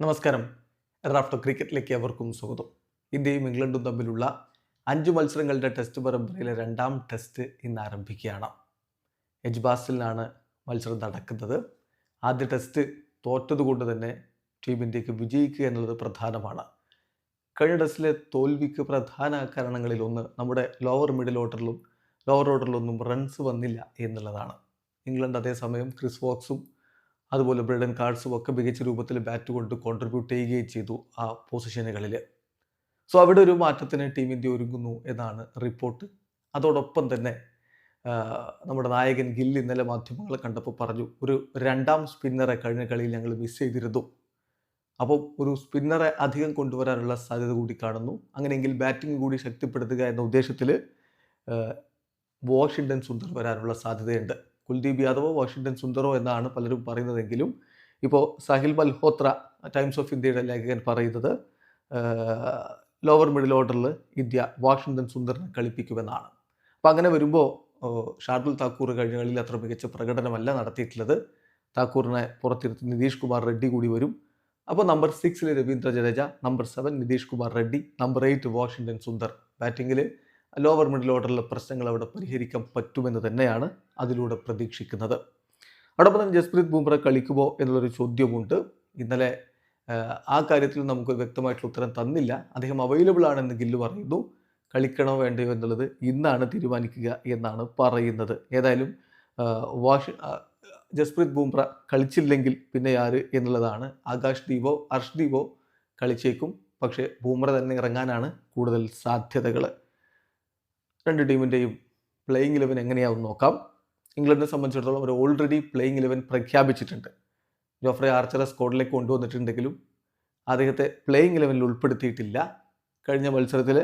നമസ്കാരം. റാഫ്റ്റോ ക്രിക്കറ്റിലേക്ക് അവർക്കും സ്വാഗതം. ഇന്ത്യയും ഇംഗ്ലണ്ടും തമ്മിലുള്ള 5 മത്സരങ്ങളുടെ ടെസ്റ്റ് പരമ്പരയിലെ രണ്ടാം ടെസ്റ്റ് ഇന്ന് ആരംഭിക്കുകയാണ്. എജ്ബാസ്റ്റനിലാണ് മത്സരം നടക്കുന്നത്. ആദ്യ ടെസ്റ്റ് തോറ്റതുകൊണ്ട് തന്നെ ടീം ഇന്ത്യക്ക് വിജയിക്കുക എന്നുള്ളത് പ്രധാനമാണ്. കഴിഞ്ഞ ടെസ്റ്റിലെ തോൽവിക്ക് പ്രധാന കാരണങ്ങളിൽ ഒന്ന് നമ്മുടെ ലോവർ ഓർഡറിലൊന്നും റൺസ് വന്നില്ല എന്നുള്ളതാണ്. ഇംഗ്ലണ്ട് അതേസമയം ക്രിസ് വോക്സും അതുപോലെ ബ്രൈഡൻ കാർഡ്സും ഒക്കെ മികച്ച രൂപത്തിൽ ബാറ്റ് കൊണ്ട് കോൺട്രിബ്യൂട്ട് ചെയ്യുകയും ചെയ്തു ആ പൊസിഷനുകളിൽ. സോ അവിടെ ഒരു മാറ്റത്തിന് ടീം ഇന്ത്യ ഒരുങ്ങുന്നു എന്നാണ് റിപ്പോർട്ട്. അതോടൊപ്പം തന്നെ നമ്മുടെ നായകൻ ഗിൽ ഇന്നലെ മാധ്യമങ്ങളെ കണ്ടപ്പോൾ പറഞ്ഞു, ഒരു രണ്ടാം സ്പിന്നറെ കഴിഞ്ഞ കളിയിൽ ഞങ്ങൾ മിസ് ചെയ്തിരുന്നു. അപ്പോൾ ഒരു സ്പിന്നറെ അധികം കൊണ്ടുവരാനുള്ള സാധ്യത കൂടി കാണുന്നു. അങ്ങനെയെങ്കിൽ ബാറ്റിംഗ് കൂടി ശക്തിപ്പെടുത്തുക എന്ന ഉദ്ദേശത്തിൽ വാഷിംഗ്ടൺ സുന്ദർ വരാനുള്ള സാധ്യതയുണ്ട്. കുൽദീപ് യാദവോ വാഷിംഗ്ടൺ സുന്ദറോ എന്നാണ് പലരും പറയുന്നതെങ്കിലും ഇപ്പോൾ സാഹിൽ മൽഹോത്ര ടൈംസ് ഓഫ് ഇന്ത്യയുടെ ലേഖകൻ പറയുന്നത് ലോവർ മിഡിൽ ഓർഡറിൽ ഇന്ത്യ വാഷിംഗ്ടൺ സുന്ദറിനെ കളിപ്പിക്കുമെന്നാണ്. അപ്പോൾ അങ്ങനെ വരുമ്പോൾ ഷാർദുൽ താക്കൂർ കഴിഞ്ഞ കളിയിൽ അത്ര മികച്ച പ്രകടനമല്ല നടത്തിയിട്ടുള്ളത്. താക്കൂറിനെ പുറത്തിരുത്തി നിതീഷ് കുമാർ റെഡ്ഡി കൂടി വരും. അപ്പോൾ number 6 Ravindra Jadeja, number 7 Nitish Kumar Reddy, number 8 Washington Sundar. ബാറ്റിങ്ങിൽ ലോവർ മിഡിൽ ഓർഡറിലെ പ്രശ്നങ്ങൾ അവിടെ പരിഹരിക്കാൻ പറ്റുമെന്ന് തന്നെയാണ് അതിലൂടെ പ്രതീക്ഷിക്കുന്നത്. അതോടൊപ്പം തന്നെ ജസ്പ്രീത് ബുംറ കളിക്കുമോ എന്നുള്ളൊരു ചോദ്യമുണ്ട്. ഇന്നലെ ആ കാര്യത്തിൽ നമുക്ക് വ്യക്തമായിട്ടുള്ള ഉത്തരം തന്നില്ല. അദ്ദേഹം അവൈലബിൾ ആണെന്ന് ഗില്ല് പറയുന്നു. കളിക്കണോ വേണ്ടയോ എന്നുള്ളത് ഇന്നാണ് തീരുമാനിക്കുക എന്നാണ് പറയുന്നത്. ഏതായാലും ജസ്പ്രീത് ബുംറ കളിച്ചില്ലെങ്കിൽ പിന്നെ ആര് എന്നുള്ളതാണ്. ആകാശ്ദീപോ അർഷ്ദീപോ കളിച്ചേക്കും. പക്ഷേ ബുംറ തന്നെ ഇറങ്ങാനാണ് കൂടുതൽ സാധ്യതകൾ. രണ്ട് ടീമിൻ്റെയും പ്ലേയിങ് 11 എങ്ങനെയാവും നോക്കാം. ഇംഗ്ലണ്ടിനെ സംബന്ധിച്ചിടത്തോളം അവർ ഓൾറെഡി പ്ലേയിങ് 11 പ്രഖ്യാപിച്ചിട്ടുണ്ട്. ജോഫ്രെ ആർച്ചറെ സ്ക്വാഡിലേക്ക് കൊണ്ടുവന്നിട്ടുണ്ടെങ്കിലും അദ്ദേഹത്തെ പ്ലേയിങ് 11 ഉൾപ്പെടുത്തിയിട്ടില്ല. കഴിഞ്ഞ മത്സരത്തിൽ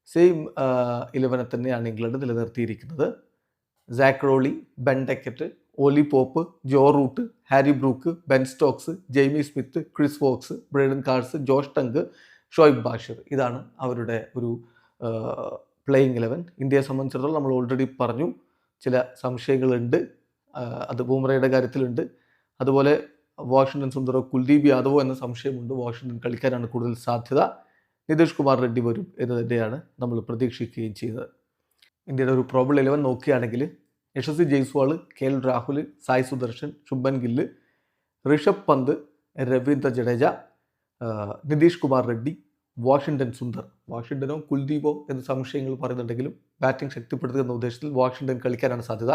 സെയിം 11 തന്നെയാണ് ഇംഗ്ലണ്ട് നിലനിർത്തിയിരിക്കുന്നത്. Zak Crawley, Ben Duckett, Ollie Pope, Joe Root, Harry Brook, Ben Stokes, Jamie Smith, Chris Woakes, Brydon Carse, Josh Tongue, Shoaib Bashir. ഇതാണ് അവരുടെ ഒരു പ്ലേയിങ് 11. ഇന്ത്യയെ സംബന്ധിച്ചിടത്തോളം നമ്മൾ ഓൾറെഡി പറഞ്ഞു, ചില സംശയങ്ങളുണ്ട്. അത് ബൂംറയുടെ കാര്യത്തിലുണ്ട്. അതുപോലെ വാഷിംഗ്ടൺ സുന്ദറോ കുൽദീപ് യാദവോ എന്ന സംശയമുണ്ട്. വാഷിംഗ്ടൺ കളിക്കാനാണ് കൂടുതൽ സാധ്യത. നിതീഷ് കുമാർ റെഡ്ഡി വരും എന്ന് തന്നെയാണ് നമ്മൾ പ്രതീക്ഷിക്കുകയും ചെയ്തത്. ഇന്ത്യയുടെ ഒരു പ്രോബബിൾ 11 നോക്കുകയാണെങ്കിൽ യശസ്വി ജയ്സ്വാൾ, കെ.എൽ. രാഹുൽ, സായ് സുദർശൻ, ശുഭൻ ഗില്ല്, ഋഷഭ് പന്ത്, രവീന്ദ്ര ജഡേജ, നിതീഷ് കുമാർ റെഡ്ഡി, വാഷിംഗ്ടൺ സുന്ദർ. വാഷിംഗ്ടനോ കുൽദീപോ എന്ന സംശയങ്ങൾ പറയുന്നുണ്ടെങ്കിലും ബാറ്റിംഗ് ശക്തിപ്പെടുത്തുക എന്ന ഉദ്ദേശത്തിൽ വാഷിംഗ്ടൺ കളിക്കാനാണ് സാധ്യത.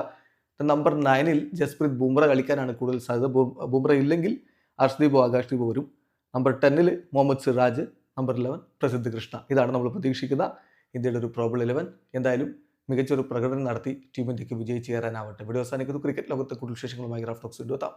നമ്പർ 9 ജസ്പ്രീത് ബുംറ കളിക്കാനാണ് കൂടുതൽ സാധ്യത. ബുംറ ഇല്ലെങ്കിൽ അർഷ്ദീപോ ആകാശ്ദീപോ വരും. Number 10 Muhammad Siraj, number 11 Prasidh Krishna. ഇതാണ് നമ്മൾ പ്രതീക്ഷിക്കുന്ന ഇന്ത്യയുടെ ഒരു പ്രോബബിൾ 11. എന്തായാലും മികച്ചൊരു പ്രകടനം നടത്തി ടീം ഇന്ത്യക്ക് വിജയിച്ച് കയറാനാവട്ടെ. വീഡിയോ അവസാനിക്കുന്നു. ക്രിക്കറ്റ് ലോകത്തെ കൂടുതൽ വിശേഷങ്ങളുമായി റാഫ്റ്റോക്സ് വീണ്ടും എത്താം.